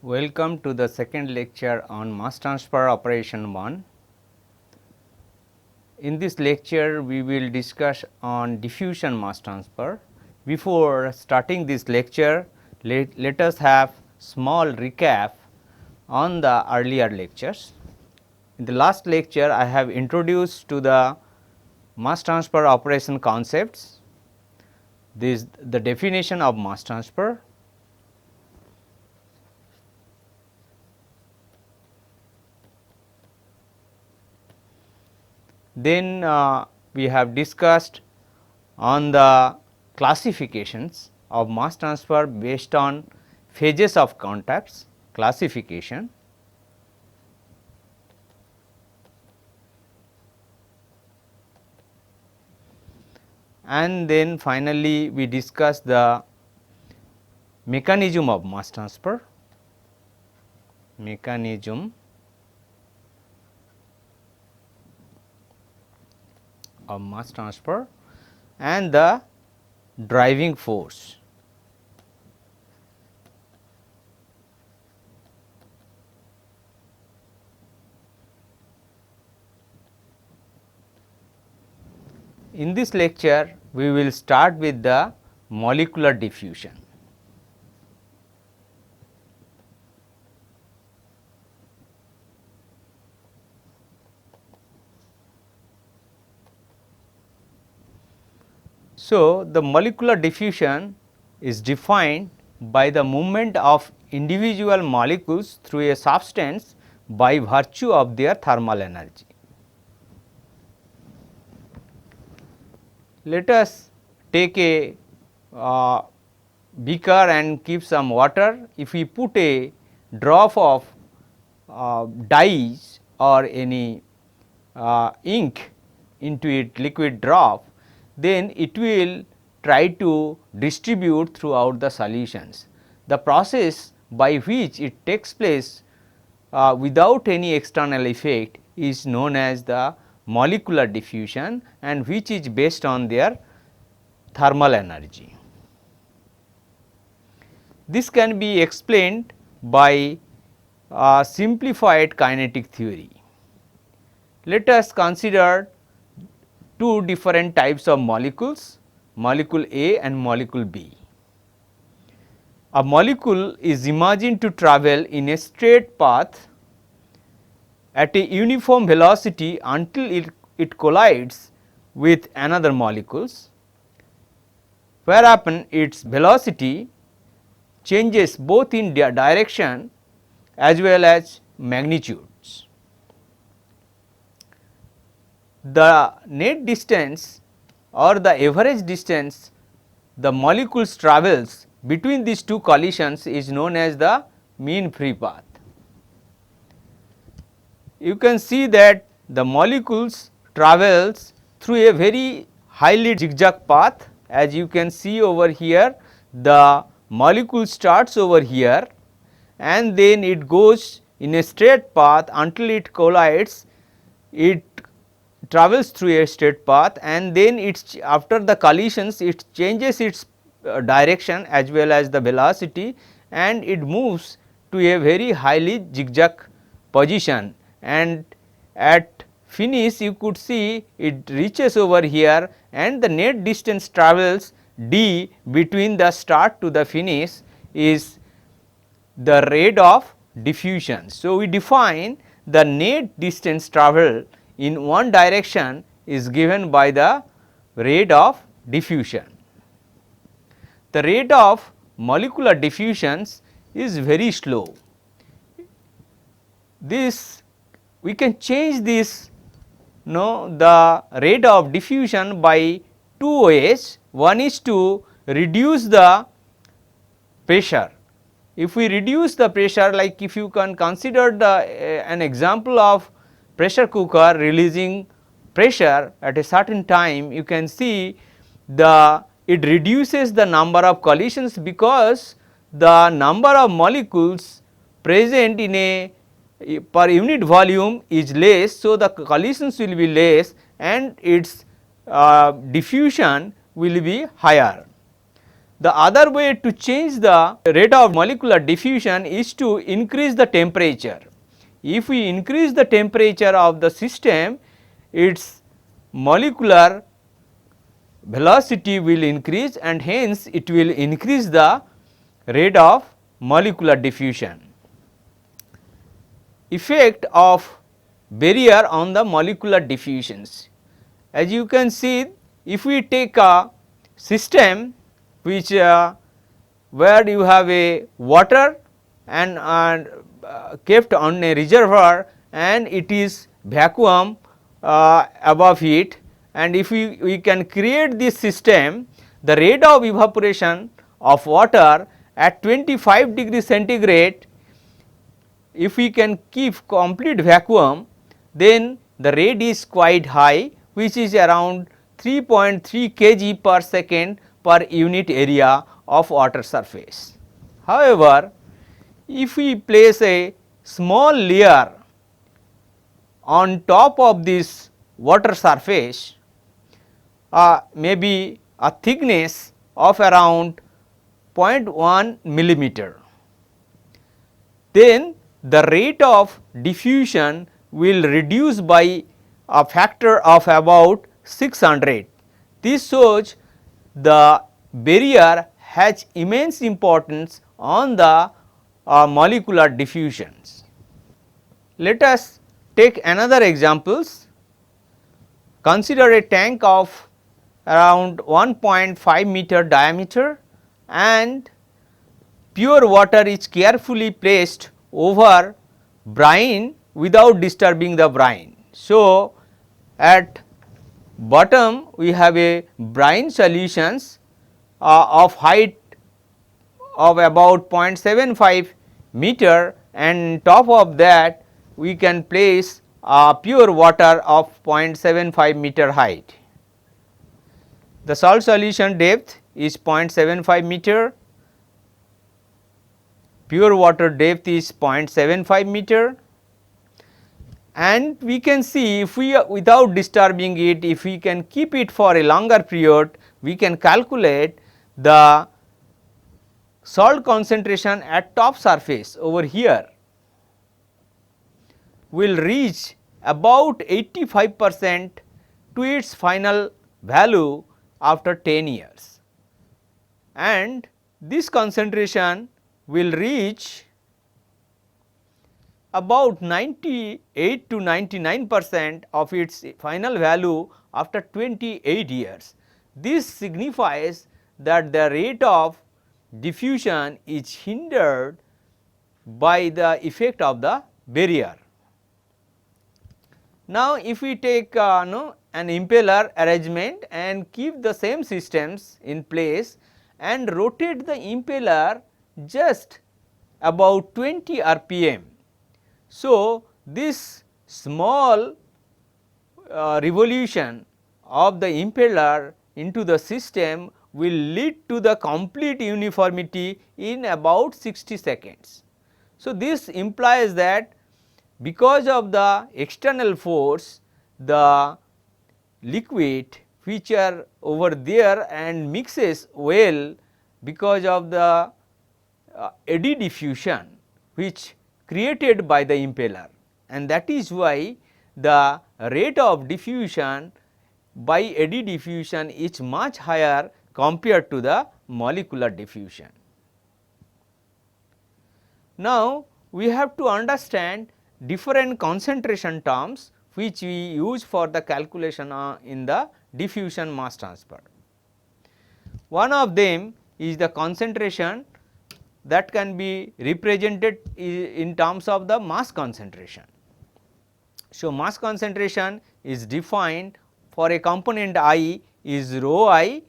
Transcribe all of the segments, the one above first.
Welcome to the second lecture on mass transfer operation 1. In this lecture, we will discuss on diffusion mass transfer. Before starting this lecture, let us have small recap on the earlier lectures. In the last lecture, I have introduced to the mass transfer operation concepts, the definition of mass transfer, then we have discussed on the classifications of mass transfer based on phases of contacts classification. And then finally, we discuss the mechanism of mass transfer, mechanism of mass transfer and the driving force. In this lecture, we will start with the molecular diffusion. So, the molecular diffusion is defined by the movement of individual molecules through a substance by virtue of their thermal energy. Let us take a beaker and keep some water. If we put a drop of dyes or any ink into it, liquid drop, then it will try to distribute throughout the solutions. The process by which it takes place without any external effect is known as the molecular diffusion, and which is based on their thermal energy. This can be explained by simplified kinetic theory. Let us consider two different types of molecules, molecule A and molecule B. A molecule is imagined to travel in a straight path at a uniform velocity until it collides with another molecules, whereupon its velocity changes both in direction as well as magnitudes. The net distance or the average distance the molecules travels between these two collisions is known as the mean free path. You can see that the molecules travels through a very highly zigzag path. As you can see over here, the molecule starts over here and then it goes in a straight path until it collides. It travels through a straight path and then after the collisions it changes its direction as well as the velocity, and it moves to a very highly zigzag position, and at finish you could see it reaches over here and the net distance travels d between the start to the finish is the rate of diffusion. So, we define the net distance travel in one direction is given by the rate of diffusion. The rate of molecular diffusions is very slow. This we can change this the rate of diffusion by two ways. One is to reduce the pressure. If we reduce the pressure, like if you can consider an example of pressure cooker releasing pressure at a certain time, you can see it reduces the number of collisions because the number of molecules present in a per unit volume is less. So, the collisions will be less and its diffusion will be higher. The other way to change the rate of molecular diffusion is to increase the temperature. If we increase the temperature of the system, its molecular velocity will increase and hence it will increase the rate of molecular diffusion. Effect of barrier on the molecular diffusions. As you can see, if we take a system which where you have a water and kept on a reservoir and it is vacuum above it, and if we can create this system, the rate of evaporation of water at 25 degree centigrade, if we can keep complete vacuum, then the rate is quite high, which is around 3.3 kg per second per unit area of water surface. However, if we place a small layer on top of this water surface, maybe a thickness of around 0.1 millimeter, then the rate of diffusion will reduce by a factor of about 600. This shows the barrier has immense importance on the molecular diffusions. Let us take another examples. Consider a tank of around 1.5 meter diameter and pure water is carefully placed over brine without disturbing the brine. So, at bottom we have a brine solutions of height of about 0.75 meter, and top of that we can place pure water of 0.75 meter height. The salt solution depth is 0.75 meter, pure water depth is 0.75 meter, and we can see if we without disturbing it, if we can keep it for a longer period, we can calculate the salt concentration at top surface over here will reach about 85% to its final value after 10 years, and this concentration will reach about 98 to 99% of its final value after 28 years. This signifies that the rate of diffusion is hindered by the effect of the barrier. Now, if we take an impeller arrangement and keep the same systems in place and rotate the impeller just about 20 rpm. So, this small revolution of the impeller into the system will lead to the complete uniformity in about 60 seconds. So, this implies that because of the external force, the liquid which are over there and mixes well because of the eddy diffusion which created by the impeller, and that is why the rate of diffusion by eddy diffusion is much higher compared to the molecular diffusion. Now, we have to understand different concentration terms which we use for the calculation in the diffusion mass transfer. One of them is the concentration that can be represented in terms of the mass concentration. So, mass concentration is defined for a component I is rho I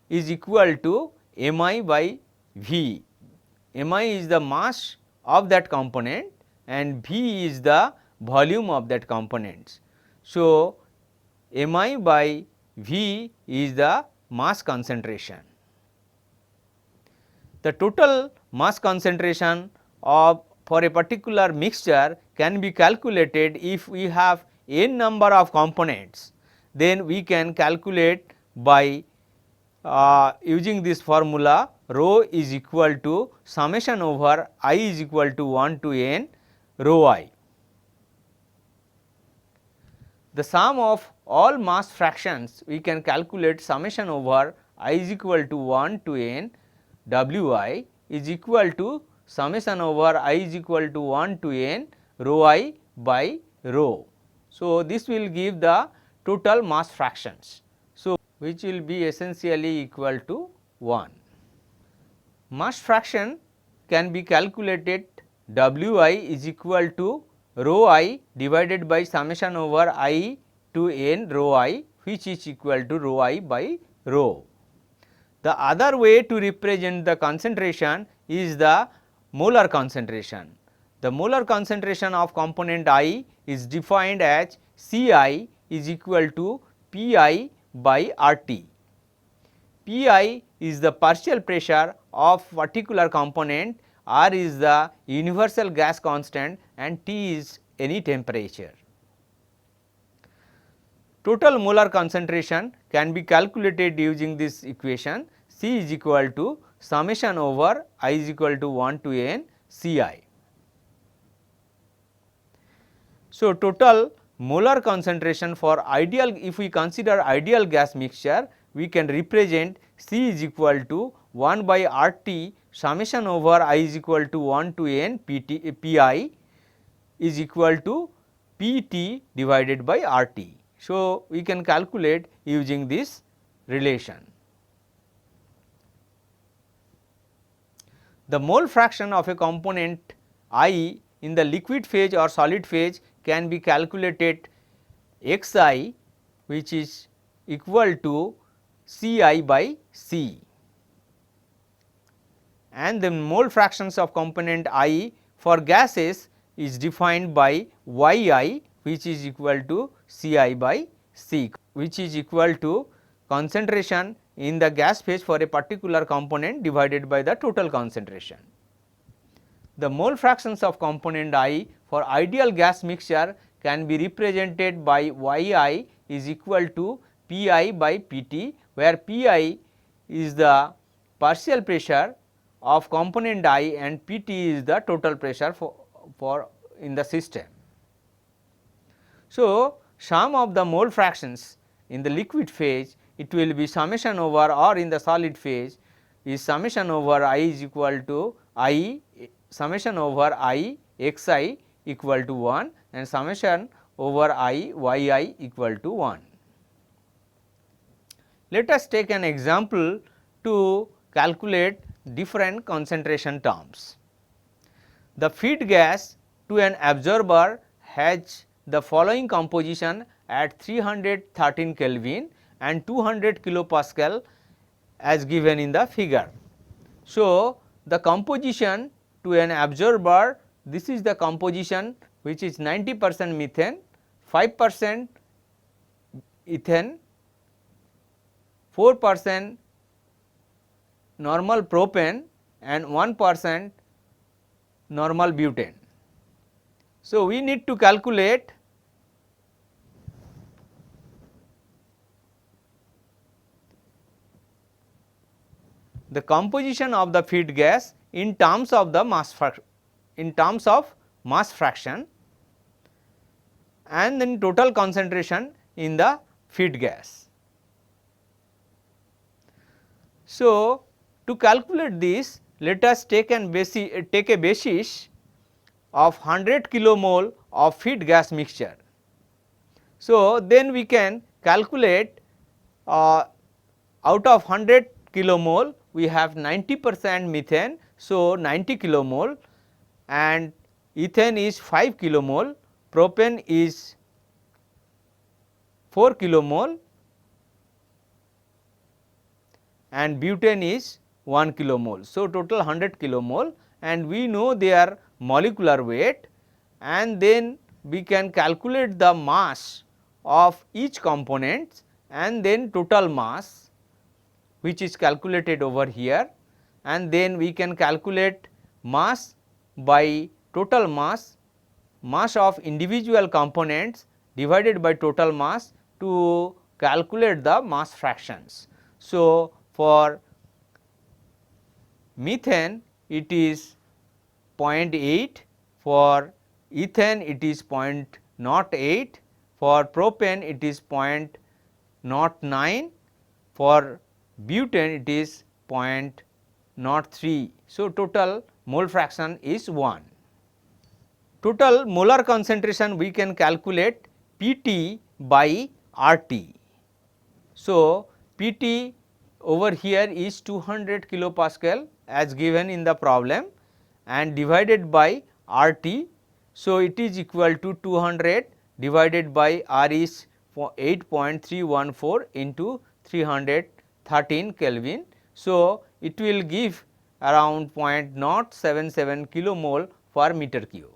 is equal to Mi by V. Mi is the mass of that component and V is the volume of that component. So, Mi by V is the mass concentration. The total mass concentration of for a particular mixture can be calculated if we have n number of components, then we can calculate by using this formula, rho is equal to summation over I is equal to 1 to n rho I. The sum of all mass fractions we can calculate summation over I is equal to 1 to n W I is equal to summation over I is equal to 1 to n rho I by rho. So, this will give the total mass fractions. So, which will be essentially equal to 1. Mass fraction can be calculated Wi is equal to rho I divided by summation over I to n rho I, which is equal to rho I by rho. The other way to represent the concentration is the molar concentration. The molar concentration of component I is defined as Ci is equal to Pi by RT. Pi is the partial pressure of particular component, R is the universal gas constant and T is any temperature. Total molar concentration can be calculated using this equation. C is equal to summation over I is equal to 1 to n Ci. So, total molar concentration for ideal, if we consider ideal gas mixture, we can represent C is equal to 1 by RT summation over I is equal to 1 to n Pi is equal to Pt divided by RT. So, we can calculate using this relation. The mole fraction of a component I in the liquid phase or solid phase can be calculated Xi, which is equal to Ci by C, and the mole fractions of component I for gases is defined by Yi, which is equal to Ci by C, which is equal to concentration in the gas phase for a particular component divided by the total concentration. The mole fractions of component I for ideal gas mixture can be represented by Yi is equal to Pi by Pt, where Pi is the partial pressure of component I and Pt is the total pressure for in the system. So, sum of the mole fractions in the liquid phase, it will be summation over, or in the solid phase is summation over I is equal to I summation over I Xi equal to 1 and summation over I Yi equal to 1. Let us take an example to calculate different concentration terms. The feed gas to an absorber has the following composition at 313 Kelvin and 200 kilopascal as given in the figure. So, the composition to an absorber, this is the composition which is 90% methane, 5% ethane, 4% normal propane and 1% normal butane. So, we need to calculate the composition of the feed gas in terms of the mass fraction and then total concentration in the feed gas. So, to calculate this, let us take a basis of 100 kilomole of feed gas mixture. So, then we can calculate out of 100 kilomole we have 90% methane. So, 90 kilomole and ethane is 5 kilomole, propane is 4 kilomole and butane is 1 kilomole. So, total 100 kilomole and we know their molecular weight, and then we can calculate the mass of each component and then total mass which is calculated over here, and then we can calculate mass by total mass of individual components divided by total mass to calculate the mass fractions. So, For methane it is 0.8, for ethane it is 0.08, for propane it is 0.09, for butane it is 0.03. So, total mole fraction is 1. Total molar concentration we can calculate Pt by RT. So, Pt over here is 200 kilopascal as given in the problem and divided by RT. So, it is equal to 200 divided by R is 8.314 into 313 Kelvin. So, it will give around 0.077 kilomole per meter cube.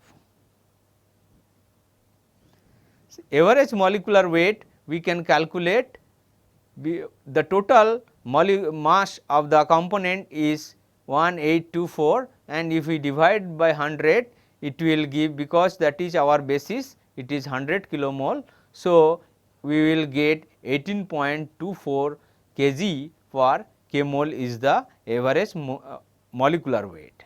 Average molecular weight we can calculate, the total mass of the component is 1824, and if we divide by 100 it will give, because that is our basis, it is 100 kilomole. So, we will get 18.24 kg per kmol is the average molecular weight.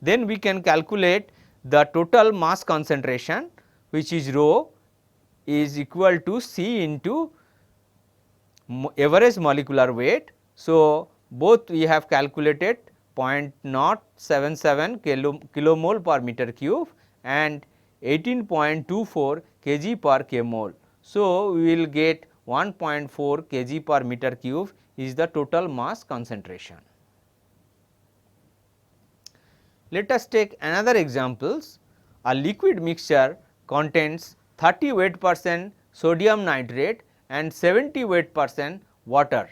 Then we can calculate the total mass concentration, which is rho is equal to C into average molecular weight. So, both we have calculated 0.077 kilomole per meter cube and 18.24 kg per kmol. So, we will get 1.4 kg per meter cube is the total mass concentration. Let us take another examples. A liquid mixture contains 30 weight% sodium nitrate and 70 weight% water.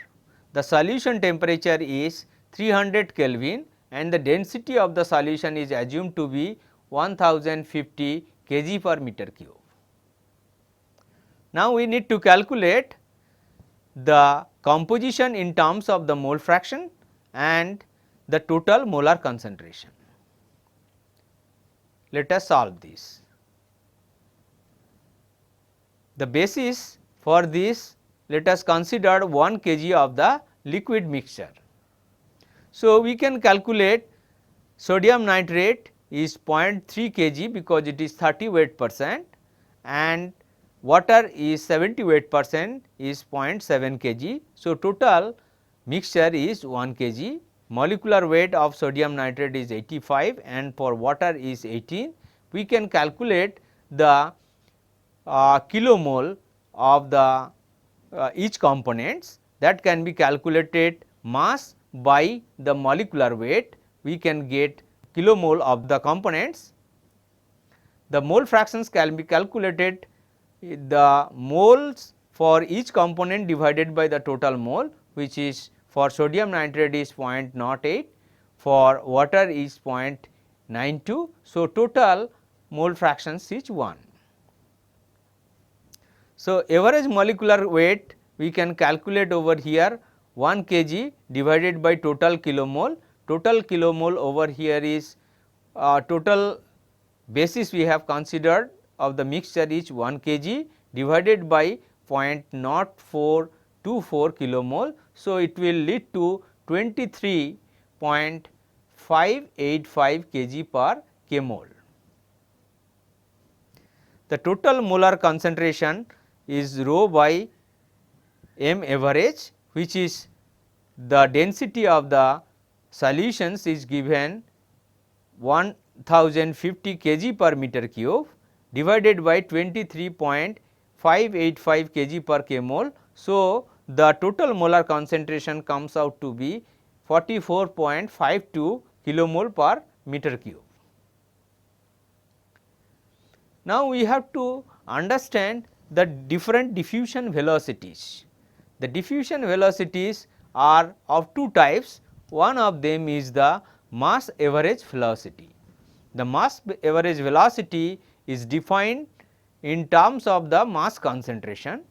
The solution temperature is 300 Kelvin and the density of the solution is assumed to be 1050 kg per meter cube. Now, we need to calculate the composition in terms of the mole fraction and the total molar concentration. Let us solve this. The basis for this, let us consider 1 kg of the liquid mixture. So, we can calculate sodium nitrate is 0.3 kg because it is 30 weight% and water is 70 weight% is 0.7 kg. So, total mixture is 1 kg. Molecular weight of sodium nitrate is 85 and for water is 18. We can calculate the kilomole of the each components, that can be calculated mass by the molecular weight. We can get kilomole of the components. The mole fractions can be calculated, the moles for each component divided by the total mole, which is for sodium nitrate is 0.08, for water is 0.92. So, total mole fractions is 1. So, average molecular weight we can calculate over here 1 kg divided by total kilomole. Total kilomole over here is total basis we have considered of the mixture is 1 kg divided by 0.0424 kilomole. So, it will lead to 23.585 kg per kmol. The total molar concentration is rho by m average, which is the density of the solutions is given 1050 kg per meter cube divided by 23.585 kg per kmol. So, the total molar concentration comes out to be 44.52 kilomole per meter cube. Now, we have to understand the different diffusion velocities. The diffusion velocities are of two types. One of them is the mass average velocity. The mass average velocity is defined in terms of the mass concentration.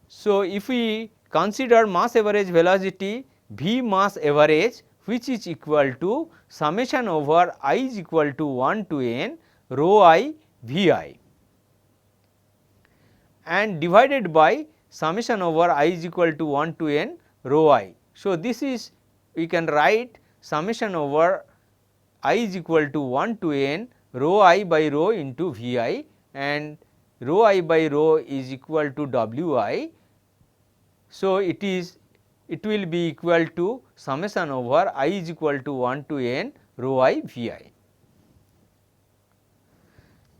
So, if we consider mass average velocity V mass average, which is equal to summation over I is equal to 1 to n rho I V I and divided by summation over I is equal to 1 to n rho I. So, this is we can write summation over I is equal to 1 to n rho I by rho into V I, and rho I by rho is equal to W I. So, it will be equal to summation over I is equal to 1 to n rho I V I.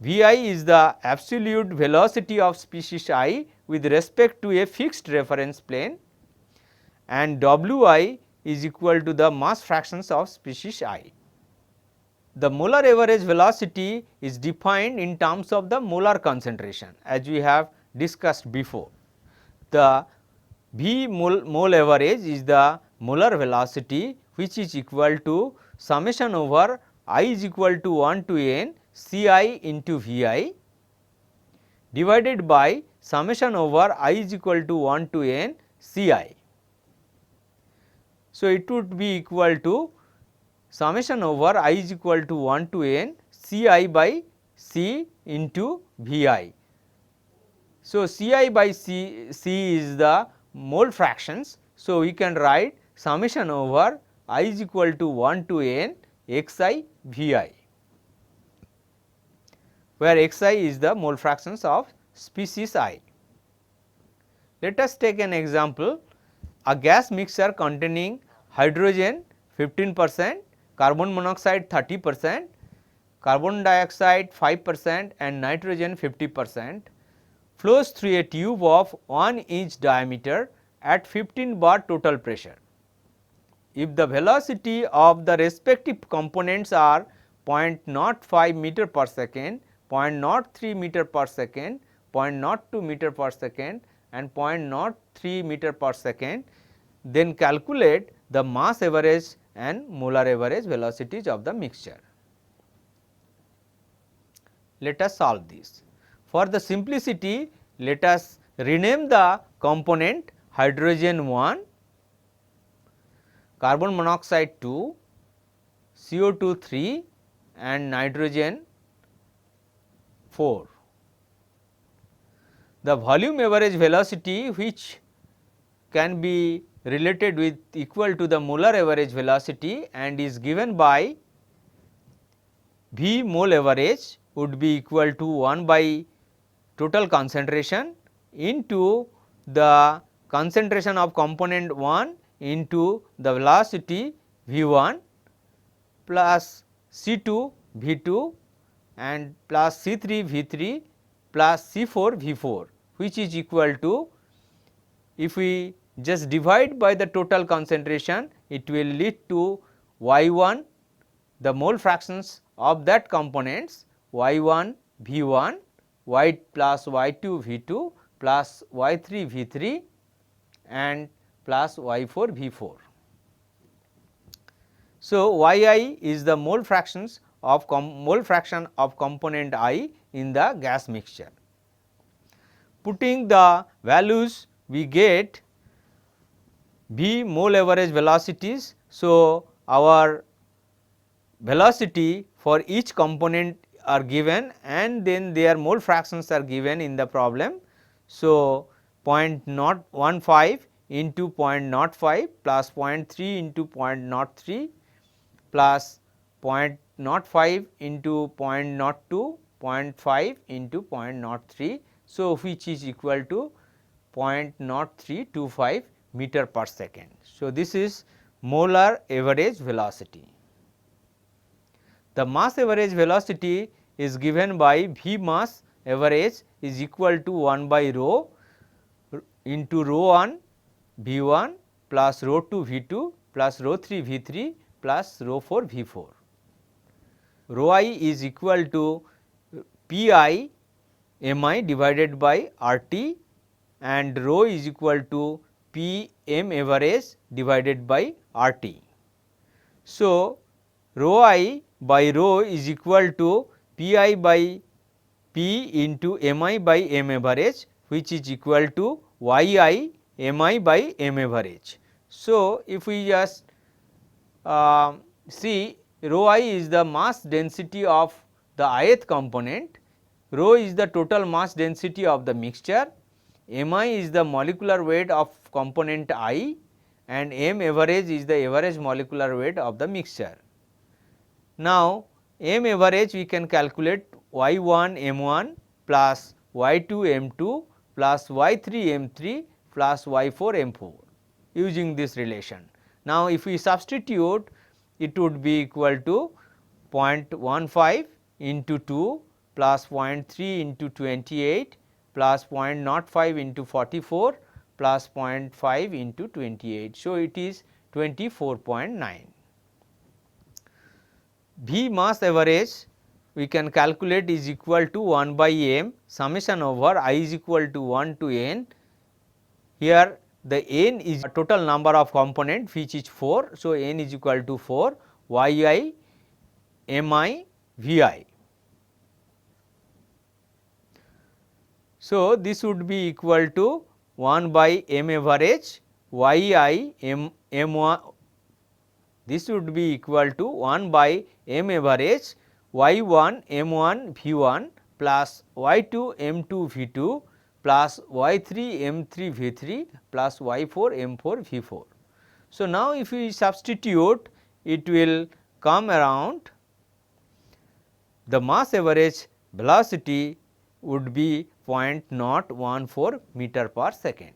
V I is the absolute velocity of species I with respect to a fixed reference plane, and W I is equal to the mass fractions of species I. The molar average velocity is defined in terms of the molar concentration, as we have discussed before. The V mole average is the molar velocity, which is equal to summation over I is equal to 1 to n C I into V I divided by summation over I is equal to 1 to n C I. So, it would be equal to summation over I is equal to 1 to n C I by C into V I. So, C I by C is the mole fractions. So, we can write summation over I is equal to 1 to n X I V I, where X I is the mole fractions of species I. Let us take an example, a gas mixture containing hydrogen 15%, carbon monoxide 30%, carbon dioxide 5% and nitrogen 50% flows through a tube of 1 inch diameter at 15 bar total pressure. If the velocity of the respective components are 0.05 meter per second, 0.03 meter per second, 0.02 meter per second and 0.03 meter per second, then calculate the mass average and molar average velocities of the mixture. Let us solve this. For the simplicity, let us rename the component hydrogen 1, carbon monoxide 2, CO2 3 and nitrogen 4. The volume average velocity, which can be related with equal to the molar average velocity and is given by V mole average, would be equal to 1 by total concentration into the concentration of component 1 into the velocity V 1 plus C 2 V 2 and plus C 3 V 3 plus C 4 V 4, which is equal to, if we just divide by the total concentration, it will lead to Y 1 the mole fractions of that components Y 1 V 1, Y plus Y 2 V 2 plus Y 3 V 3 and plus Y 4 V 4. So, Y I is the mole fractions of mole fraction of component I in the gas mixture. Putting the values, we get V mole average velocities. So, our velocity for each component are given and then their mole fractions are given in the problem. So, 0.015 into 0.05 plus 0.3 into 0.03 plus 0.05 into 0.02, 0.5 into 0.03. So, which is equal to 0.0325 meter per second. So, this is molar average velocity. The mass average velocity is given by V mass average is equal to 1 by rho into rho 1 V 1 plus rho 2 V 2 plus rho 3 V 3 plus rho 4 V 4. Rho I is equal to P I M I divided by R T and rho is equal to P M average divided by R T. So, rho I by rho is equal to P I by P into M I by M average, which is equal to Y I M I by M average. So, if we just see, rho I is the mass density of the ith component, rho is the total mass density of the mixture, M I is the molecular weight of component I and m average is the average molecular weight of the mixture. Now, m average we can calculate y1 m1 plus y2 m2 plus y3 m3 plus y4 m4 using this relation. Now, if we substitute, it would be equal to 0.15 into 2 plus 0.3 into 28 plus 0.05 into 44 plus 0.5 into 28. So, it is 24.9. V mass average we can calculate is equal to 1 by m summation over I is equal to 1 to n. Here the n is a total number of component which is 4. So, n is equal to 4 yi mi vi. So, this would be equal to 1 by m average yi m1, this would be equal to 1 by m average y1 m1 v1 plus y2 m2 v2 plus y3 m3 v3 plus y4 m4 v4. So, now if we substitute, it will come around the mass average velocity would be 0.014 meter per second.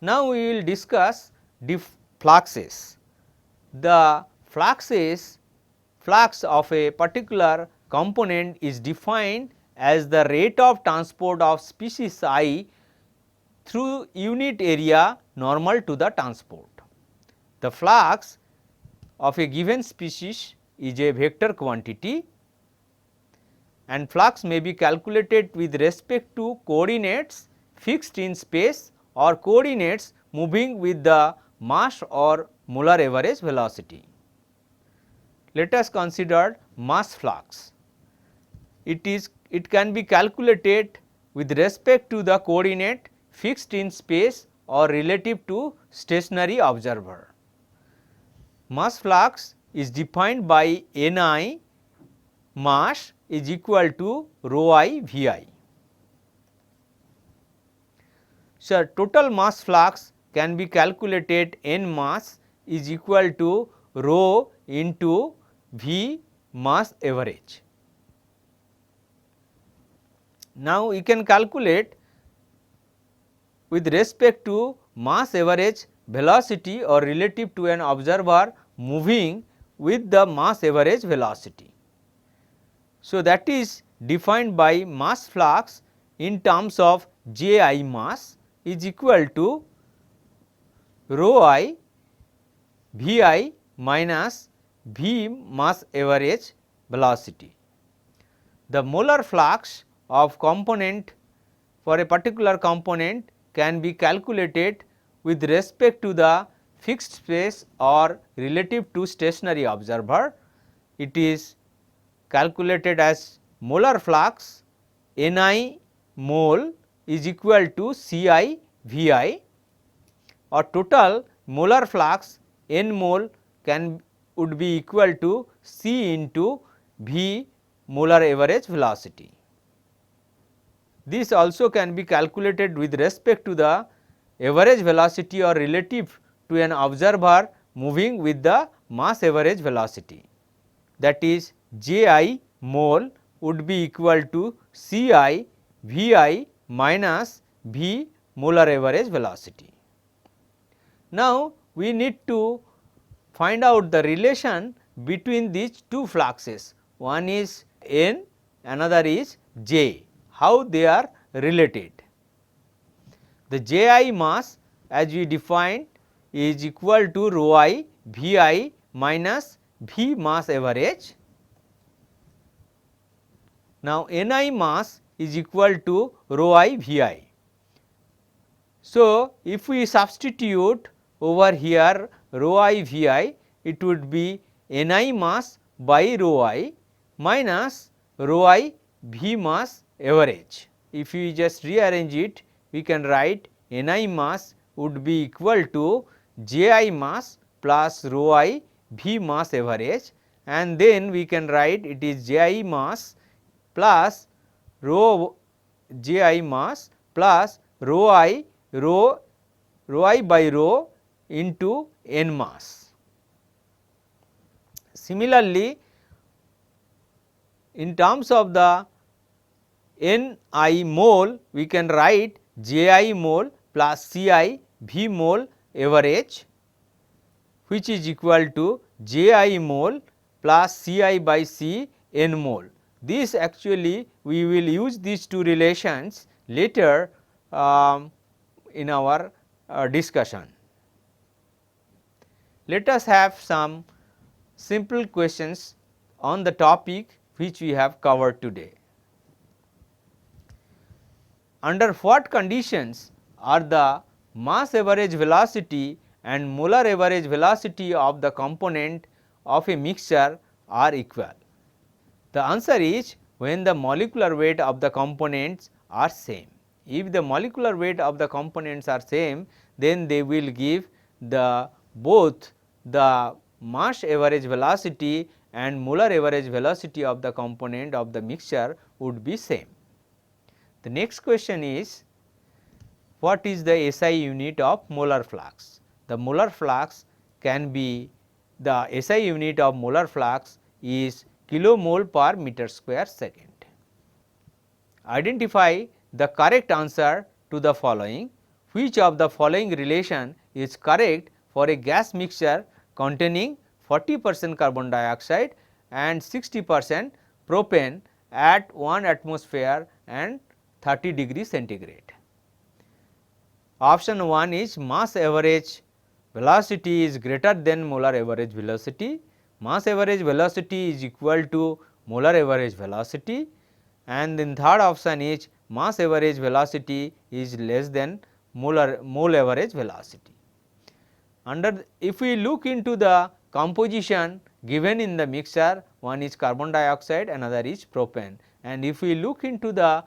Now, we will discuss fluxes. The flux of a particular component is defined as the rate of transport of species I through unit area normal to the transport. The flux of a given species is a vector quantity, and flux may be calculated with respect to coordinates fixed in space or coordinates moving with the mass or molar average velocity. Let us consider mass flux. It can be calculated with respect to the coordinate fixed in space or relative to stationary observer. Mass flux is defined by Ni mass is equal to rho I V I. So, total mass flux can be calculated N mass is equal to rho into V mass average. Now, we can calculate with respect to mass average velocity or relative to an observer moving with the mass average velocity. So, that is defined by mass flux in terms of J I mass is equal to rho I V I minus V mass average velocity. The molar flux of component for a particular component can be calculated with respect to the fixed space or relative to stationary observer. It is calculated as molar flux Ni mole is equal to Ci Vi, or total molar flux N mole would be equal to C into V molar average velocity. This also can be calculated with respect to the average velocity or relative to an observer moving with the mass average velocity, that is J I mole would be equal to C I V I minus V molar average velocity. Now, we need to find out the relation between these two fluxes, one is N, another is J, how they are related. The J I mass as we defined is equal to rho I V I minus V mass average. Now, Ni mass is equal to rho I V I. So, if we substitute over here rho I V I, it would be Ni mass by rho I minus rho I V mass average. If we just rearrange it, we can write Ni mass would be equal to J I mass plus rho I V mass average, and then we can write it is J I mass plus rho J I mass plus rho I by rho into n mass. Similarly, in terms of the n I mole, we can write J I mole plus C I V mole average, which is equal to J I mole plus C I by C n mole. This actually we will use these two relations later in our discussion. Let us have some simple questions on the topic which we have covered today. Under what conditions are the mass average velocity and molar average velocity of the component of a mixture are equal? The answer is when the molecular weight of the components are same. If the molecular weight of the components are same, then they will give the both the mass average velocity and molar average velocity of the component of the mixture would be same. The next question is, what is the SI unit of molar flux? The molar flux can be, the SI unit of molar flux is kilomole per meter square second. Identify the correct answer to the following. Which of the following relation is correct for a gas mixture containing 40% carbon dioxide and 60% propane at 1 atmosphere and 30 degree centigrade? Option 1 is mass average velocity is greater than molar average velocity, mass average velocity is equal to molar average velocity, and then third option is mass average velocity is less than mole average velocity. If we look into the composition given in the mixture, one is carbon dioxide, another is propane, and if we look into the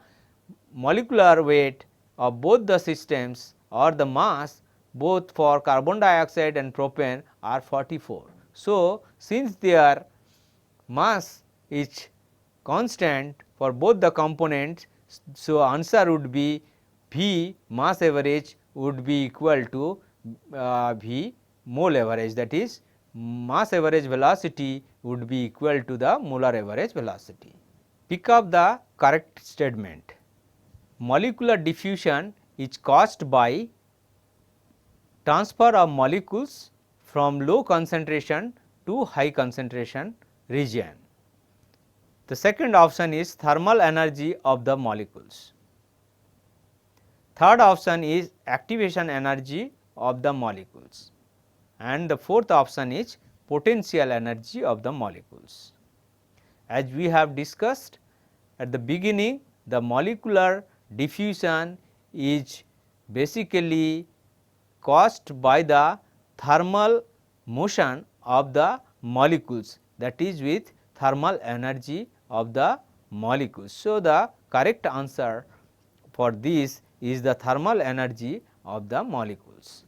molecular weight of both the systems or the mass, both for carbon dioxide and propane are 44. So, since their mass is constant for both the components, so answer would be V mass average would be equal to V mole average, that is mass average velocity would be equal to the molar average velocity. Pick up the correct statement. Molecular diffusion is caused by transfer of molecules from low concentration to high concentration region. The second option is thermal energy of the molecules. Third option is activation energy of the molecules, and the fourth option is potential energy of the molecules. As we have discussed at the beginning, the molecular diffusion is basically caused by the thermal motion of the molecules, that is with thermal energy of the molecules. So, the correct answer for this is the thermal energy of the molecules.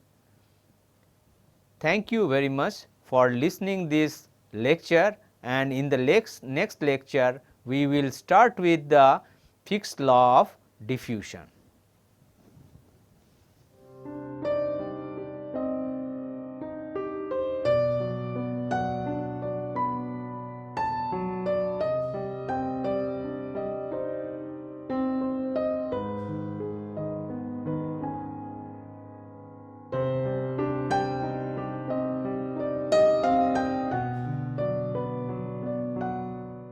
Thank you very much for listening this lecture, and in the next lecture we will start with the Fick's law of diffusion.